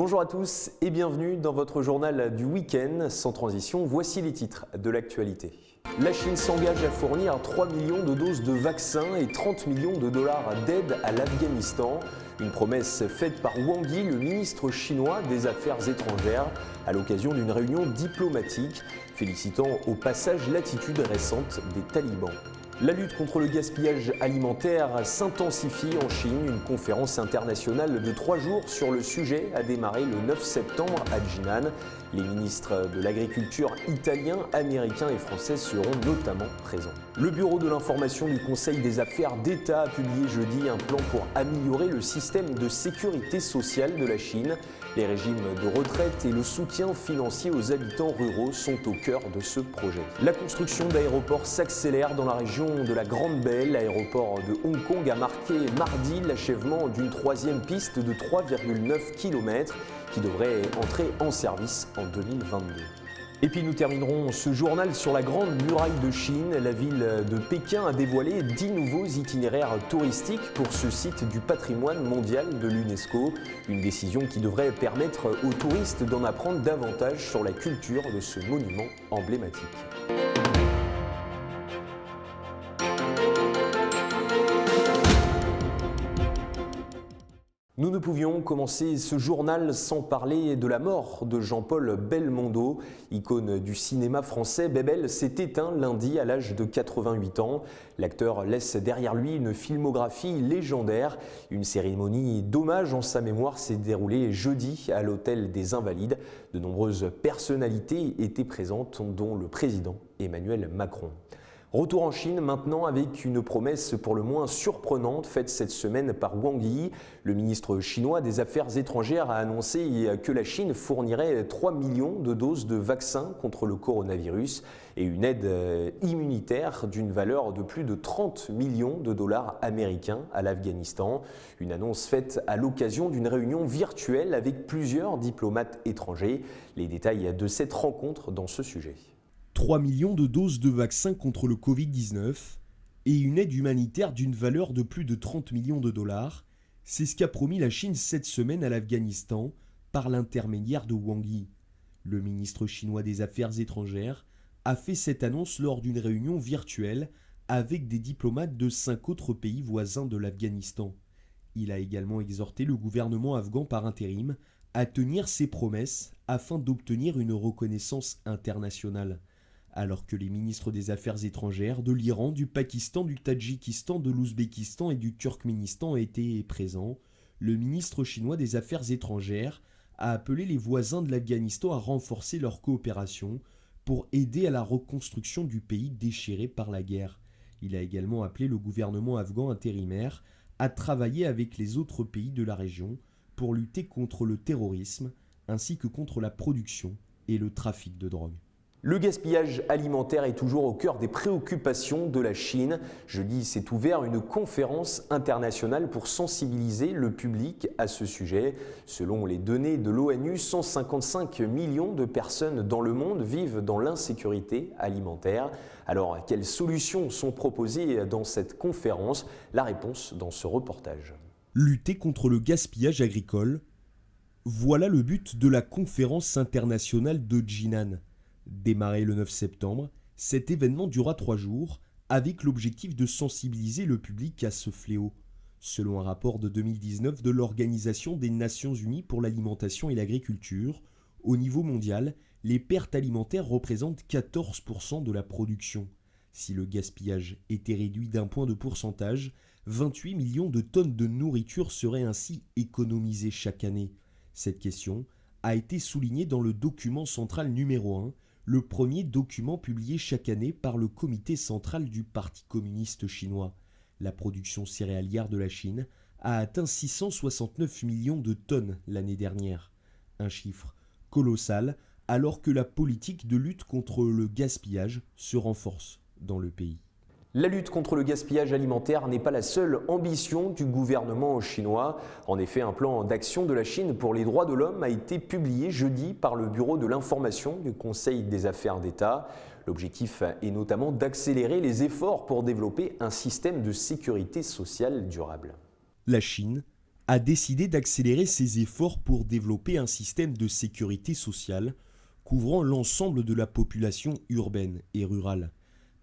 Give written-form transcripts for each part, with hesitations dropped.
Bonjour à tous et bienvenue dans votre journal du week-end. Sans transition, voici les titres de l'actualité. La Chine s'engage à fournir 3 millions de doses de vaccins et 30 millions de dollars d'aide à l'Afghanistan. Une promesse faite par Wang Yi, le ministre chinois des Affaires étrangères, à l'occasion d'une réunion diplomatique, félicitant au passage l'attitude récente des talibans. La lutte contre le gaspillage alimentaire s'intensifie en Chine. Une conférence internationale de 3 jours sur le sujet a démarré le 9 septembre à Jinan. Les ministres de l'Agriculture italiens, américains et français seront notamment présents. Le Bureau de l'information du Conseil des affaires d'État a publié jeudi un plan pour améliorer le système de sécurité sociale de la Chine. Les régimes de retraite et le soutien financier aux habitants ruraux sont au cœur de ce projet. La construction d'aéroports s'accélère dans la région de la Grande Baie. L'aéroport de Hong Kong a marqué mardi l'achèvement d'une troisième piste de 3,9 km qui devrait entrer en service en 2022. Et puis nous terminerons ce journal sur la Grande Muraille de Chine. La ville de Pékin a dévoilé 10 nouveaux itinéraires touristiques pour ce site du patrimoine mondial de l'UNESCO. Une décision qui devrait permettre aux touristes d'en apprendre davantage sur la culture de ce monument emblématique. Nous ne pouvions commencer ce journal sans parler de la mort de Jean-Paul Belmondo, icône du cinéma français. Bébel s'est éteint lundi à l'âge de 88 ans. L'acteur laisse derrière lui une filmographie légendaire. Une cérémonie d'hommage en sa mémoire s'est déroulée jeudi à l'Hôtel des Invalides. De nombreuses personnalités étaient présentes, dont le président Emmanuel Macron. Retour en Chine maintenant avec une promesse pour le moins surprenante faite cette semaine par Wang Yi. Le ministre chinois des Affaires étrangères a annoncé que la Chine fournirait 3 millions de doses de vaccins contre le coronavirus et une aide immunitaire d'une valeur de plus de 30 millions de dollars américains à l'Afghanistan. Une annonce faite à l'occasion d'une réunion virtuelle avec plusieurs diplomates étrangers. Les détails de cette rencontre dans ce sujet. 3 millions de doses de vaccins contre le Covid-19 et une aide humanitaire d'une valeur de plus de 30 millions de dollars, c'est ce qu'a promis la Chine cette semaine à l'Afghanistan par l'intermédiaire de Wang Yi. Le ministre chinois des Affaires étrangères a fait cette annonce lors d'une réunion virtuelle avec des diplomates de 5 autres pays voisins de l'Afghanistan. Il a également exhorté le gouvernement afghan par intérim à tenir ses promesses afin d'obtenir une reconnaissance internationale. Alors que les ministres des Affaires étrangères de l'Iran, du Pakistan, du Tadjikistan, de l'Ouzbékistan et du Turkménistan étaient présents, le ministre chinois des Affaires étrangères a appelé les voisins de l'Afghanistan à renforcer leur coopération pour aider à la reconstruction du pays déchiré par la guerre. Il a également appelé le gouvernement afghan intérimaire à travailler avec les autres pays de la région pour lutter contre le terrorisme ainsi que contre la production et le trafic de drogue. Le gaspillage alimentaire est toujours au cœur des préoccupations de la Chine. Jeudi s'est ouvert une conférence internationale pour sensibiliser le public à ce sujet. Selon les données de l'ONU, 155 millions de personnes dans le monde vivent dans l'insécurité alimentaire. Alors, quelles solutions sont proposées dans cette conférence? La réponse dans ce reportage. Lutter contre le gaspillage agricole, voilà le but de la conférence internationale de Jinan. Démarré le 9 septembre, cet événement durera 3 jours avec l'objectif de sensibiliser le public à ce fléau. Selon un rapport de 2019 de l'Organisation des Nations Unies pour l'alimentation et l'agriculture, au niveau mondial, les pertes alimentaires représentent 14% de la production. Si le gaspillage était réduit d'un point de pourcentage, 28 millions de tonnes de nourriture seraient ainsi économisées chaque année. Cette question a été soulignée dans le document central numéro 1, le premier document publié chaque année par le comité central du Parti communiste chinois. La production céréalière de la Chine a atteint 669 millions de tonnes l'année dernière. Un chiffre colossal alors que la politique de lutte contre le gaspillage se renforce dans le pays. La lutte contre le gaspillage alimentaire n'est pas la seule ambition du gouvernement chinois. En effet, un plan d'action de la Chine pour les droits de l'homme a été publié jeudi par le Bureau de l'information du Conseil des affaires d'État. L'objectif est notamment d'accélérer les efforts pour développer un système de sécurité sociale durable. La Chine a décidé d'accélérer ses efforts pour développer un système de sécurité sociale couvrant l'ensemble de la population urbaine et rurale.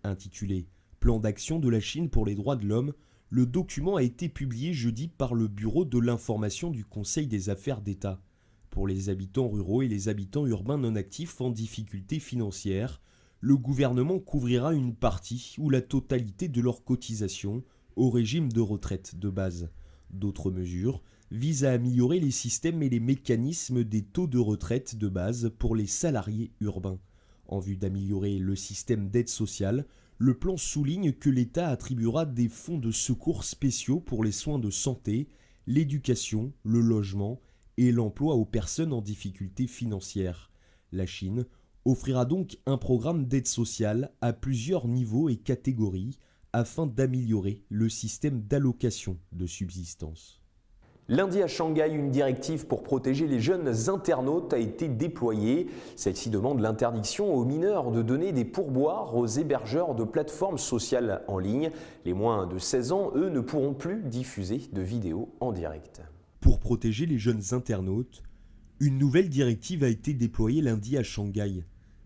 Intitulé « Plan d'action de la Chine pour les droits de l'homme », le document a été publié jeudi par le Bureau de l'information du Conseil des affaires d'État. Pour les habitants ruraux et les habitants urbains non actifs en difficulté financière, le gouvernement couvrira une partie ou la totalité de leurs cotisations au régime de retraite de base. D'autres mesures visent à améliorer les systèmes et les mécanismes des taux de retraite de base pour les salariés urbains. En vue d'améliorer le système d'aide sociale, le plan souligne que l'État attribuera des fonds de secours spéciaux pour les soins de santé, l'éducation, le logement et l'emploi aux personnes en difficulté financière. La Chine offrira donc un programme d'aide sociale à plusieurs niveaux et catégories afin d'améliorer le système d'allocation de subsistance. Lundi à Shanghai, une directive pour protéger les jeunes internautes a été déployée. Celle-ci demande l'interdiction aux mineurs de donner des pourboires aux hébergeurs de plateformes sociales en ligne. Les moins de 16 ans, eux, ne pourront plus diffuser de vidéos en direct. Pour protéger les jeunes internautes, une nouvelle directive a été déployée lundi à Shanghai.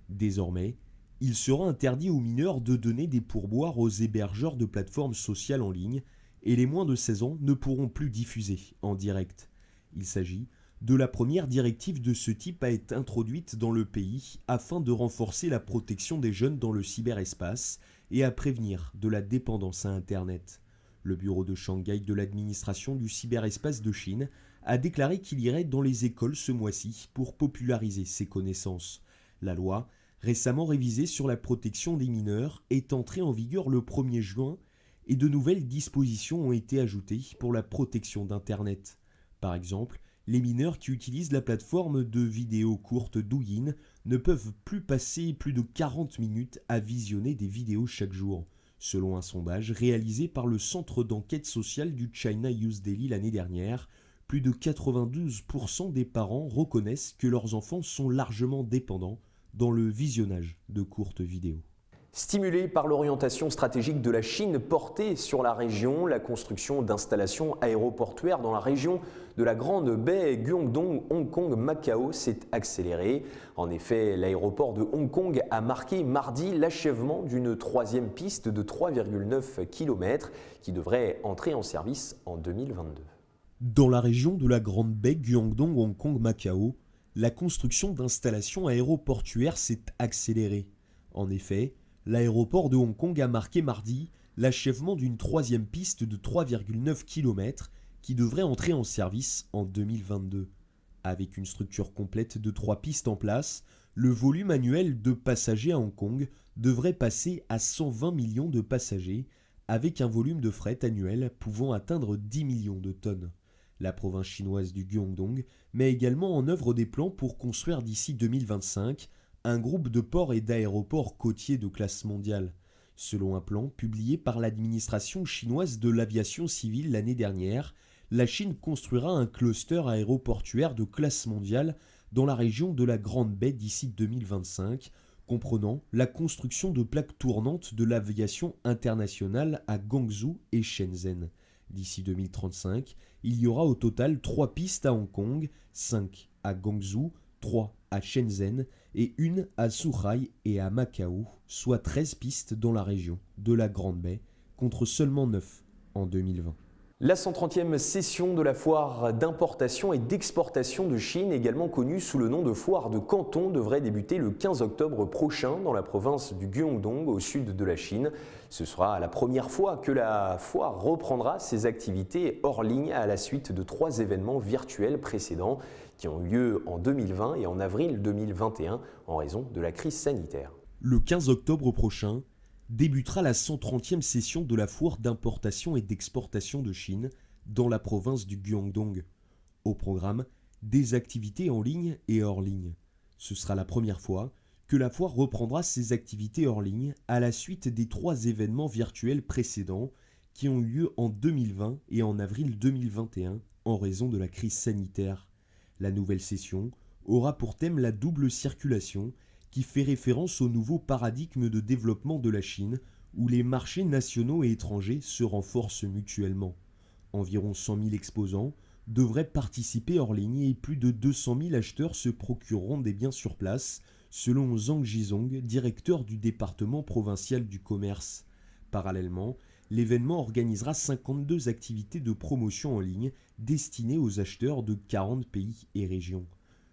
Désormais, il sera interdit aux mineurs de donner des pourboires aux hébergeurs de plateformes sociales en ligne et les moins de 16 ans ne pourront plus diffuser en direct. Il s'agit de la première directive de ce type à être introduite dans le pays afin de renforcer la protection des jeunes dans le cyberespace et à prévenir de la dépendance à Internet. Le bureau de Shanghai de l'administration du cyberespace de Chine a déclaré qu'il irait dans les écoles ce mois-ci pour populariser ces connaissances. La loi, récemment révisée sur la protection des mineurs, est entrée en vigueur le 1er juin et de nouvelles dispositions ont été ajoutées pour la protection d'Internet. Par exemple, les mineurs qui utilisent la plateforme de vidéos courtes Douyin ne peuvent plus passer plus de 40 minutes à visionner des vidéos chaque jour. Selon un sondage réalisé par le Centre d'enquête sociale du China Youth Daily l'année dernière, plus de 92% des parents reconnaissent que leurs enfants sont largement dépendants dans le visionnage de courtes vidéos. Stimulée par l'orientation stratégique de la Chine portée sur la région, la construction d'installations aéroportuaires dans la région de la Grande Baie Guangdong, Hong Kong, Macao s'est accélérée. En effet, l'aéroport de Hong Kong a marqué mardi l'achèvement d'une troisième piste de 3,9 km qui devrait entrer en service en 2022. Dans la région de la Grande Baie Guangdong, Hong Kong, Macao, la construction d'installations aéroportuaires s'est accélérée. En effet, l'aéroport de Hong Kong a marqué mardi l'achèvement d'une troisième piste de 3,9 km qui devrait entrer en service en 2022. Avec une structure complète de 3 pistes en place, le volume annuel de passagers à Hong Kong devrait passer à 120 millions de passagers, avec un volume de fret annuel pouvant atteindre 10 millions de tonnes. La province chinoise du Guangdong met également en œuvre des plans pour construire d'ici 2025 un groupe de ports et d'aéroports côtiers de classe mondiale. Selon un plan publié par l'administration chinoise de l'aviation civile l'année dernière, la Chine construira un cluster aéroportuaire de classe mondiale dans la région de la Grande Baie d'ici 2025, comprenant la construction de plaques tournantes de l'aviation internationale à Guangzhou et Shenzhen. D'ici 2035, il y aura au total 3 pistes à Hong Kong, 5 à Guangzhou, 3 à Shenzhen et 1 à Zhuhai et à Macao, soit 13 pistes dans la région de la Grande Baie, contre seulement 9 en 2020. La 130e session de la foire d'importation et d'exportation de Chine, également connue sous le nom de foire de Canton, devrait débuter le 15 octobre prochain dans la province du Guangdong, au sud de la Chine. Ce sera la première fois que la foire reprendra ses activités hors ligne à la suite de 3 événements virtuels précédents qui ont eu lieu en 2020 et en avril 2021 en raison de la crise sanitaire. Le 15 octobre prochain débutera la 130e session de la foire d'importation et d'exportation de Chine dans la province du Guangdong. Au programme, des activités en ligne et hors ligne. Ce sera la première fois que la foire reprendra ses activités hors ligne à la suite des 3 événements virtuels précédents qui ont eu lieu en 2020 et en avril 2021 en raison de la crise sanitaire. La nouvelle session aura pour thème la double circulation qui fait référence au nouveau paradigme de développement de la Chine où les marchés nationaux et étrangers se renforcent mutuellement. Environ 100 000 exposants, devraient participer hors ligne et plus de 200 000 acheteurs se procureront des biens sur place, selon Zhang Jizong, directeur du département provincial du commerce. Parallèlement, l'événement organisera 52 activités de promotion en ligne destinées aux acheteurs de 40 pays et régions.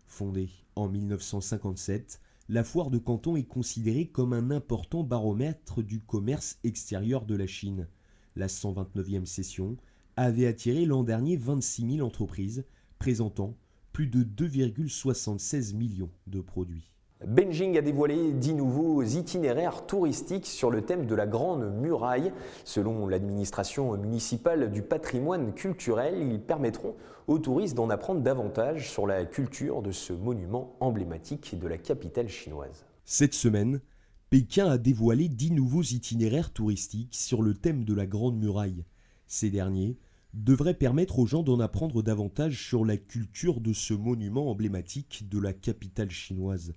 Fondée en 1957, la foire de Canton est considérée comme un important baromètre du commerce extérieur de la Chine. La 129e session avait attiré l'an dernier 26 000 entreprises, présentant plus de 2,76 millions de produits. Beijing a dévoilé 10 nouveaux itinéraires touristiques sur le thème de la Grande Muraille. Selon l'administration municipale du patrimoine culturel, ils permettront aux touristes d'en apprendre davantage sur la culture de ce monument emblématique de la capitale chinoise. Cette semaine, Pékin a dévoilé 10 nouveaux itinéraires touristiques sur le thème de la Grande Muraille. Ces derniers devraient permettre aux gens d'en apprendre davantage sur la culture de ce monument emblématique de la capitale chinoise.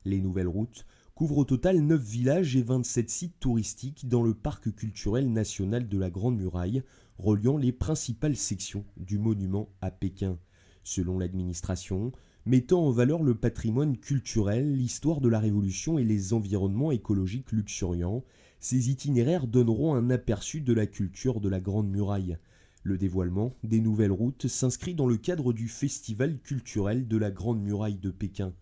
Les nouvelles routes couvrent au total 9 villages et 27 sites touristiques dans le parc culturel national de la Grande Muraille, reliant les principales sections du monument à Pékin. Selon l'administration, mettant en valeur le patrimoine culturel, l'histoire de la Révolution et les environnements écologiques luxuriants, ces itinéraires donneront un aperçu de la culture de la Grande Muraille. Le dévoilement des nouvelles routes s'inscrit dans le cadre du Festival culturel de la Grande Muraille de Pékin.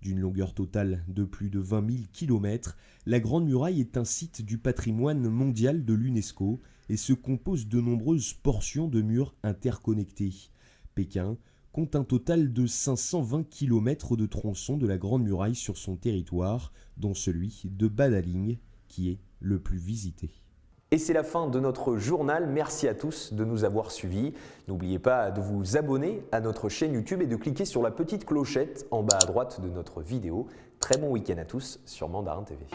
D'une longueur totale de plus de 20 000 km, la Grande Muraille est un site du patrimoine mondial de l'UNESCO et se compose de nombreuses portions de murs interconnectés. Pékin compte un total de 520 km de tronçons de la Grande Muraille sur son territoire, dont celui de Badaling, qui est le plus visité. Et c'est la fin de notre journal. Merci à tous de nous avoir suivis. N'oubliez pas de vous abonner à notre chaîne YouTube et de cliquer sur la petite clochette en bas à droite de notre vidéo. Très bon week-end à tous sur Mandarin TV.